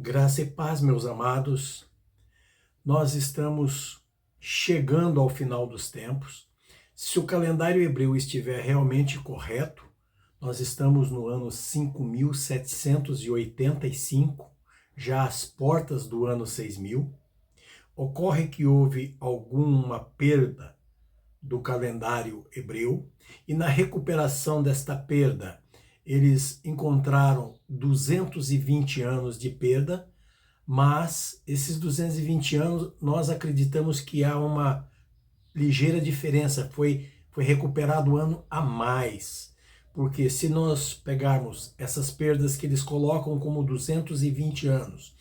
Graça e paz, meus amados. Nós estamos chegando ao final dos tempos. Se o calendário hebreu estiver realmente correto, nós estamos no ano 5785, já às portas do ano 6000. Ocorre que houve alguma perda do calendário hebreu e na recuperação desta perda, eles encontraram 220 anos de perda, mas esses 220 anos nós acreditamos que há uma ligeira diferença, foi recuperado um ano a mais, porque se nós pegarmos essas perdas que eles colocam como 220 anos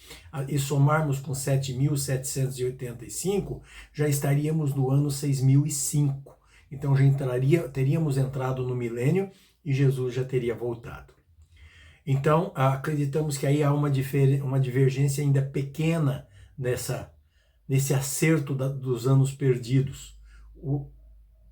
e somarmos com 7.785, já estaríamos no ano 6005. Então já teríamos entrado no milênio e Jesus já teria voltado. Então, acreditamos que aí há uma divergência ainda pequena nesse acerto dos anos perdidos. O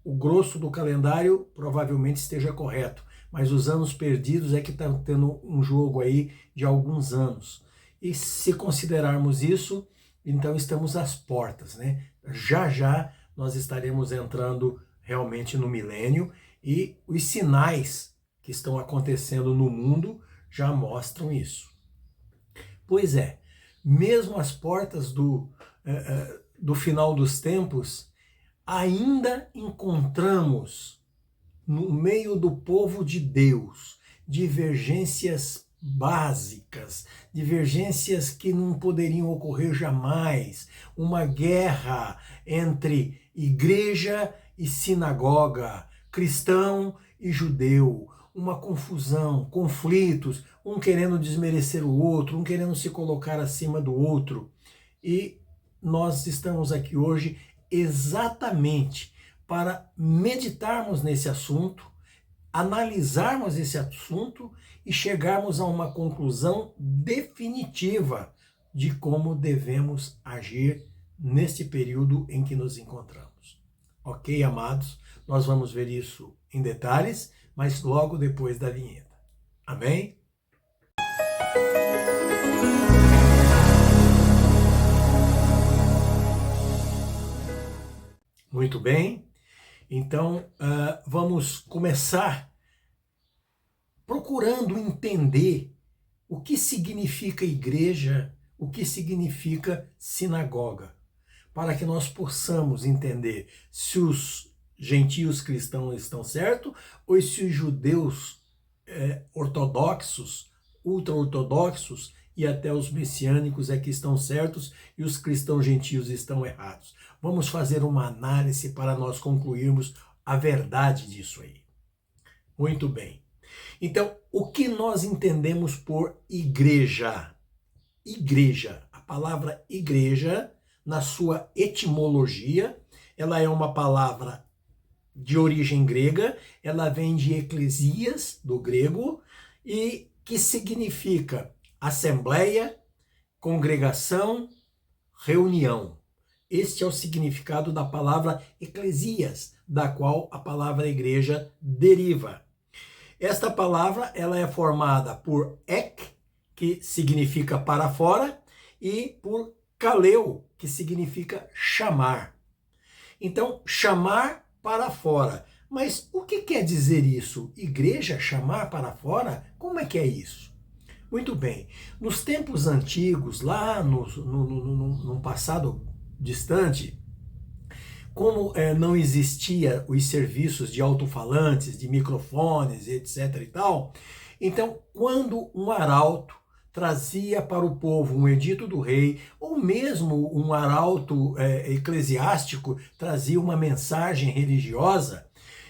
grosso do calendário provavelmente esteja correto, mas os anos perdidos é que está tendo um jogo aí de alguns anos. E se considerarmos isso, então estamos às portas, né? Já nós estaremos entrando realmente no milênio e os sinais que estão acontecendo no mundo já mostram isso. Pois é, mesmo às portas do final dos tempos, ainda encontramos no meio do povo de Deus divergências básicas, divergências que não poderiam ocorrer jamais, uma guerra entre igreja e sinagoga, cristão e judeu, uma confusão, conflitos, um querendo desmerecer o outro, um querendo se colocar acima do outro. E nós estamos aqui hoje exatamente para meditarmos nesse assunto, analisarmos esse assunto e chegarmos a uma conclusão definitiva de como devemos agir neste período em que nos encontramos. Ok, amados? Nós vamos ver isso em detalhes, mas logo depois da vinheta. Amém? Muito bem. Então, vamos começar procurando entender o que significa igreja, o que significa sinagoga, para que nós possamos entender se os gentios cristãos estão certos ou se os judeus ortodoxos, ultra-ortodoxos e até os messiânicos é que estão certos e os cristãos gentios estão errados. Vamos fazer uma análise para nós concluirmos a verdade disso aí. Muito bem. Então, o que nós entendemos por igreja? Igreja, a palavra igreja, na sua etimologia, ela é uma palavra de origem grega, ela vem de eclesias, do grego, e que significa assembleia, congregação, reunião. Este é o significado da palavra eclesias, da qual a palavra igreja deriva. Esta palavra ela é formada por ek, que significa para fora, e por kaleo, que significa chamar. Então, chamar para fora. Mas o que quer dizer isso? Igreja chamar para fora? Como é que é isso? Muito bem. Nos tempos antigos, lá no passado distante, como não existia os serviços de alto-falantes, de microfones, etc. e tal, então, quando um arauto trazia para o povo um edito do rei, ou mesmo um arauto eclesiástico trazia uma mensagem religiosa,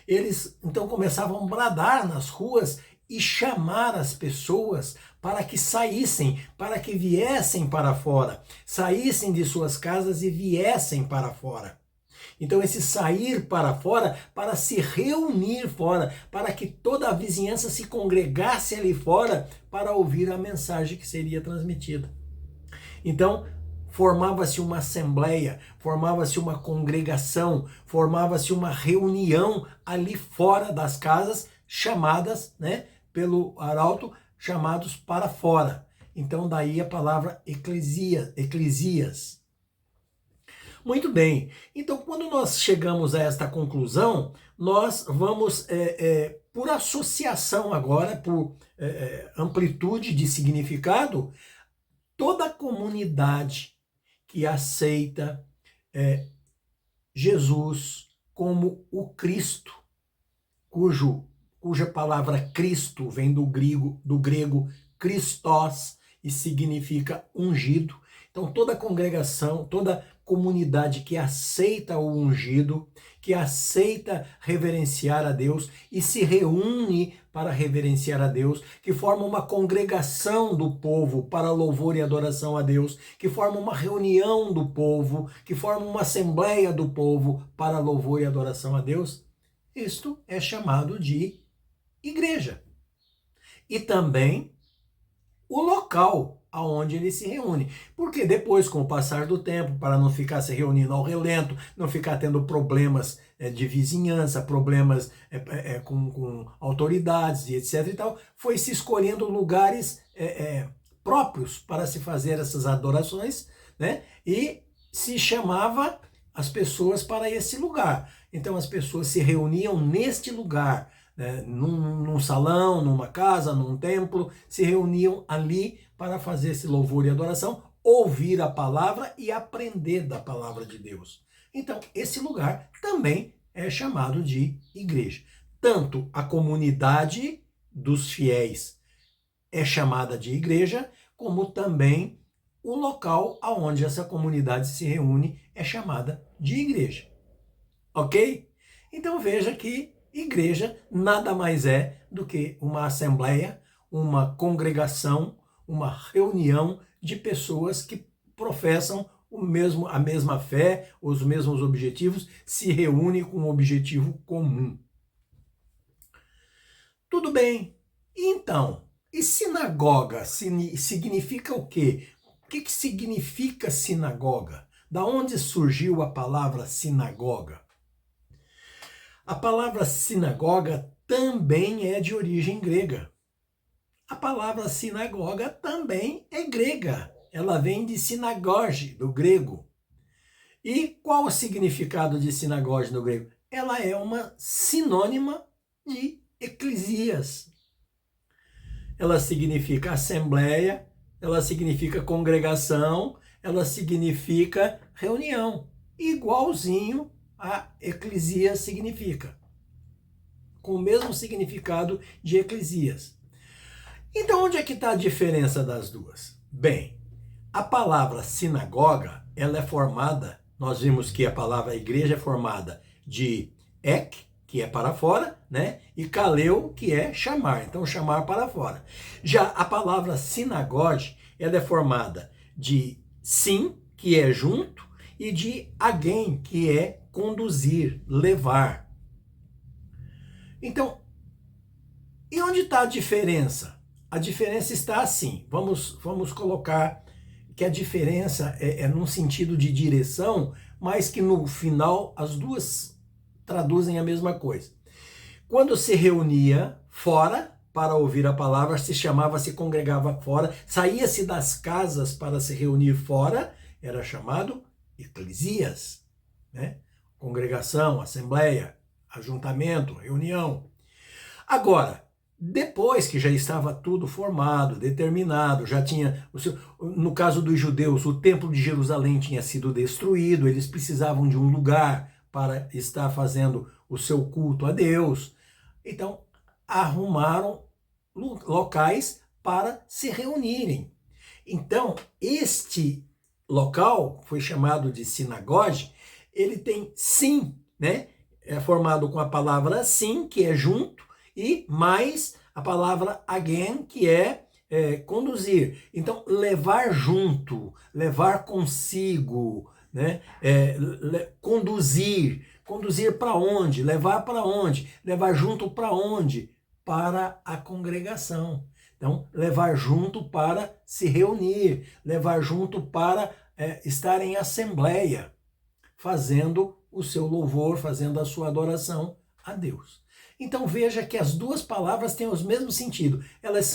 eles então começavam a bradar nas ruas e chamar as pessoas para que saíssem, para que viessem para fora, saíssem de suas casas e viessem para fora. Então esse sair para fora, para se reunir fora, para que toda a vizinhança se congregasse ali fora para ouvir a mensagem que seria transmitida. Então formava-se uma assembleia, formava-se uma congregação, formava-se uma reunião ali fora das casas, chamadas, né, pelo arauto, chamados para fora. Então daí a palavra eclesias. Muito bem, então quando nós chegamos a esta conclusão, nós vamos, por associação agora, por amplitude de significado, toda a comunidade que aceita Jesus como o Cristo, cuja palavra Cristo vem do grego Christos e significa ungido. Então toda a congregação, toda comunidade que aceita o ungido, que aceita reverenciar a Deus e se reúne para reverenciar a Deus, que forma uma congregação do povo para louvor e adoração a Deus, que forma uma reunião do povo, que forma uma assembleia do povo para louvor e adoração a Deus, isto é chamado de igreja. E também o local aonde ele se reúne. Porque depois, com o passar do tempo, para não ficar se reunindo ao relento, não ficar tendo problemas de vizinhança, problemas com autoridades e etc. e tal, foi se escolhendo lugares próprios para se fazer essas adorações, né? E se chamava as pessoas para esse lugar. Então as pessoas se reuniam neste lugar, né? Num salão, numa casa, num templo, se reuniam ali para fazer esse louvor e adoração, ouvir a palavra e aprender da palavra de Deus. Então, esse lugar também é chamado de igreja. Tanto a comunidade dos fiéis é chamada de igreja, como também o local aonde essa comunidade se reúne é chamada de igreja. Ok? Então veja que igreja nada mais é do que uma assembleia, uma congregação, uma reunião de pessoas que professam a mesma fé, os mesmos objetivos, se reúnem com um objetivo comum. Tudo bem. Então, e sinagoga significa o quê? O que significa sinagoga? Da onde surgiu a palavra sinagoga? A palavra sinagoga também é de origem grega. A palavra sinagoga também é grega. Ela vem de sinagoge, do grego. E qual o significado de sinagoge no grego? Ela é uma sinônima de eclesias. Ela significa assembleia, ela significa congregação, ela significa reunião. Igualzinho a eclesia significa. Com o mesmo significado de eclesias. Então, onde é que está a diferença das duas? Bem, a palavra sinagoga, ela é formada, nós vimos que a palavra igreja é formada de ek, que é para fora, né? E kaleu, que é chamar, então chamar para fora. Já a palavra sinagoge, ela é formada de sim, que é junto, e de agen, que é conduzir, levar. Então, e onde está a diferença? A diferença está assim, vamos colocar que a diferença é num sentido de direção, mas que no final as duas traduzem a mesma coisa. Quando se reunia fora para ouvir a palavra, se congregava fora, saía-se das casas para se reunir fora, era chamado eclesias, né? Congregação, assembleia, ajuntamento, reunião. Agora, depois que já estava tudo formado, determinado, já tinha, no caso dos judeus, o templo de Jerusalém tinha sido destruído, eles precisavam de um lugar para estar fazendo o seu culto a Deus. Então, arrumaram locais para se reunirem. Então, este local foi chamado de sinagoge, ele tem sim, né? É formado com a palavra sim, que é junto, e mais a palavra agen, que é conduzir. Então, levar junto, levar consigo, né? Conduzir. Conduzir para onde? Levar para onde? Levar junto para onde? Para a congregação. Então, levar junto para se reunir, levar junto para estar em assembleia, fazendo o seu louvor, fazendo a sua adoração a Deus. Então veja que as duas palavras têm o mesmo sentido. Elas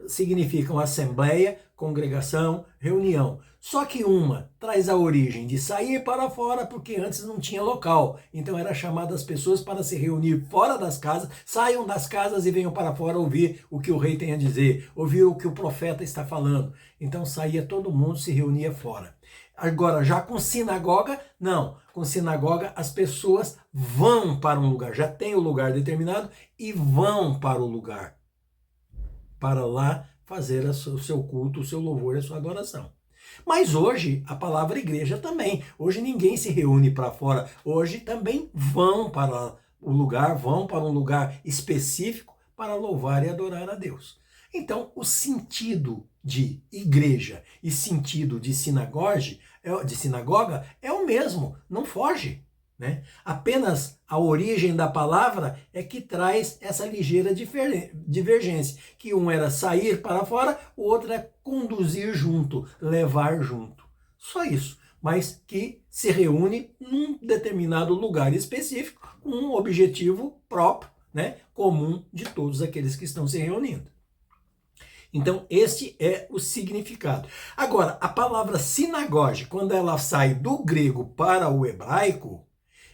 significam assembleia, congregação, reunião. Só que uma traz a origem de sair para fora, porque antes não tinha local. Então era chamado as pessoas para se reunir fora das casas, saiam das casas e venham para fora ouvir o que o rei tem a dizer, ouvir o que o profeta está falando. Então saía todo mundo, se reunia fora. Agora, já com sinagoga, não. Com sinagoga, as pessoas vão para um lugar, já tem o lugar determinado e vão para o lugar, para lá fazer o seu culto, o seu louvor e a sua adoração. Mas hoje, a palavra igreja também. Hoje ninguém se reúne para fora. Hoje também vão para o lugar, vão para um lugar específico para louvar e adorar a Deus. Então, o sentido de igreja e sentido de sinagoga é o mesmo, não foge, né? Apenas a origem da palavra é que traz essa ligeira divergência, que um era sair para fora, o outro é conduzir junto, levar junto. Só isso, mas que se reúne num determinado lugar específico, com um objetivo próprio, né, comum de todos aqueles que estão se reunindo. Então, este é o significado. Agora, a palavra sinagoge, quando ela sai do grego para o hebraico,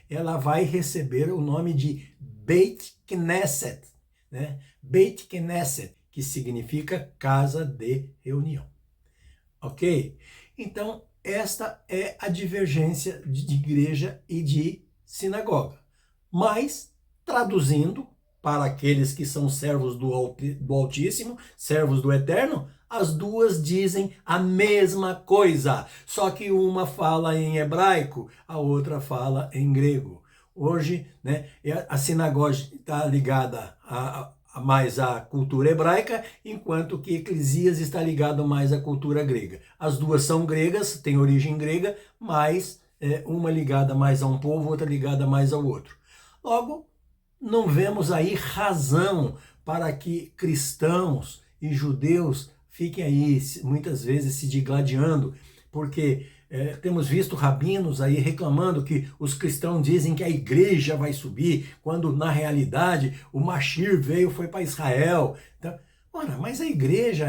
ela vai receber o nome de Beit Knesset, né? Beit Knesset, que significa casa de reunião. Ok? Então, esta é a divergência de igreja e de sinagoga. Mas, traduzindo, para aqueles que são servos do Altíssimo, servos do Eterno, as duas dizem a mesma coisa, só que uma fala em hebraico, a outra fala em grego. Hoje, né, a sinagoga está ligada mais à cultura hebraica, enquanto que Eclesias está ligado mais à cultura grega. As duas são gregas, têm origem grega, mas uma ligada mais a um povo, outra ligada mais ao outro. Logo, não vemos aí razão para que cristãos e judeus fiquem aí muitas vezes se digladiando, porque temos visto rabinos aí reclamando que os cristãos dizem que a igreja vai subir, quando na realidade o Machir foi para Israel. Então, ora, mas a igreja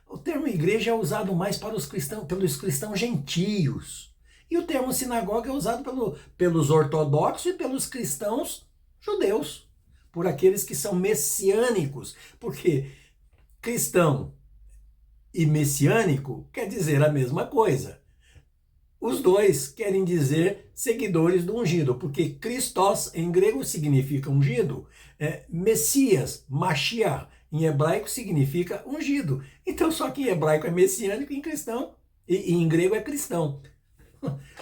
o termo igreja é usado mais para os cristãos, pelos cristãos gentios. E o termo sinagoga é usado pelos ortodoxos e pelos cristãos judeus, por aqueles que são messiânicos, porque cristão e messiânico quer dizer a mesma coisa. Os dois querem dizer seguidores do ungido, porque Christos em grego significa ungido, Messias, Mashiach, em hebraico significa ungido. Então só que em hebraico é messiânico, em cristão e em grego é cristão.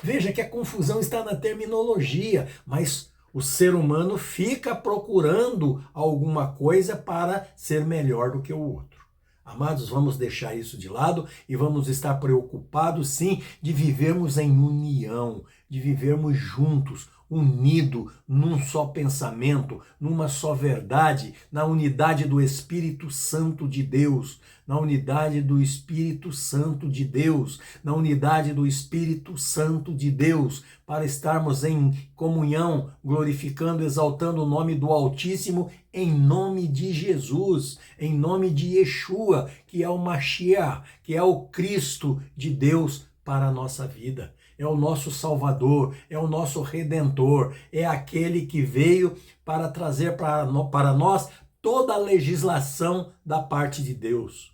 Veja que a confusão está na terminologia, mas o ser humano fica procurando alguma coisa para ser melhor do que o outro. Amados, vamos deixar isso de lado e vamos estar preocupados, sim, de vivermos em união, de vivermos juntos, unidos num só pensamento, numa só verdade, na unidade do Espírito Santo de Deus, na unidade do Espírito Santo de Deus, na unidade do Espírito Santo de Deus, para estarmos em comunhão, glorificando, exaltando o nome do Altíssimo, em nome de Jesus, em nome de Yeshua, que é o Mashiach, que é o Cristo de Deus para a nossa vida. É o nosso Salvador, é o nosso Redentor, é aquele que veio para trazer para nós toda a legislação da parte de Deus.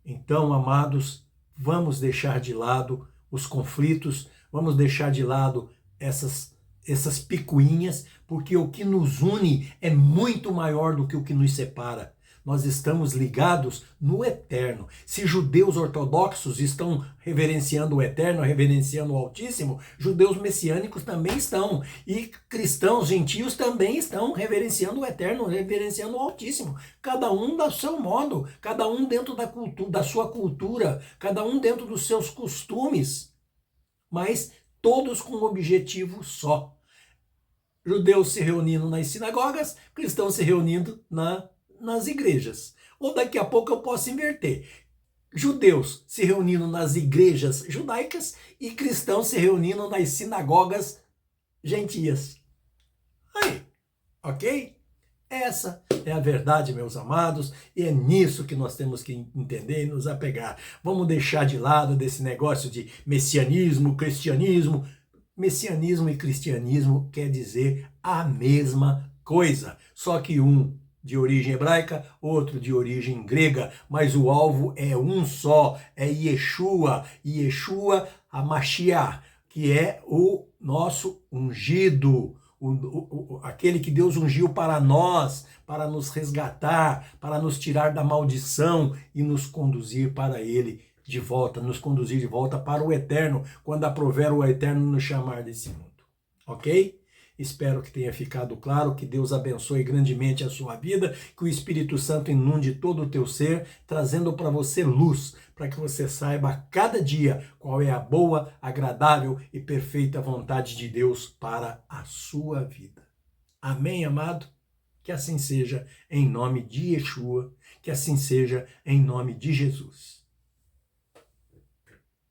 Então, amados, vamos deixar de lado os conflitos, vamos deixar de lado essas picuinhas, porque o que nos une é muito maior do que o que nos separa. Nós estamos ligados no eterno. Se judeus ortodoxos estão reverenciando o eterno, reverenciando o Altíssimo, judeus messiânicos também estão. E cristãos gentios também estão reverenciando o eterno, reverenciando o Altíssimo. Cada um do seu modo, cada um dentro da sua cultura, cada um dentro dos seus costumes, mas todos com um objetivo só. Judeus se reunindo nas sinagogas, cristãos se reunindo nas igrejas. Ou daqui a pouco eu posso inverter. Judeus se reunindo nas igrejas judaicas e cristãos se reunindo nas sinagogas gentias. Aí, Ok? Essa é a verdade, meus amados, e é nisso que nós temos que entender e nos apegar. Vamos deixar de lado desse negócio de messianismo, cristianismo. Messianismo e cristianismo quer dizer a mesma coisa, só que um de origem hebraica, outro de origem grega, mas o alvo é um só, é Yeshua, Yeshua HaMashiach, que é o nosso ungido, aquele que Deus ungiu para nós, para nos resgatar, para nos tirar da maldição e nos conduzir para Ele de volta, nos conduzir de volta para o eterno, quando aprover o eterno nos chamar desse mundo. Ok? Espero que tenha ficado claro, que Deus abençoe grandemente a sua vida, que o Espírito Santo inunde todo o teu ser, trazendo para você luz, para que você saiba a cada dia qual é a boa, agradável e perfeita vontade de Deus para a sua vida. Amém, amado? Que assim seja em nome de Yeshua, que assim seja em nome de Jesus.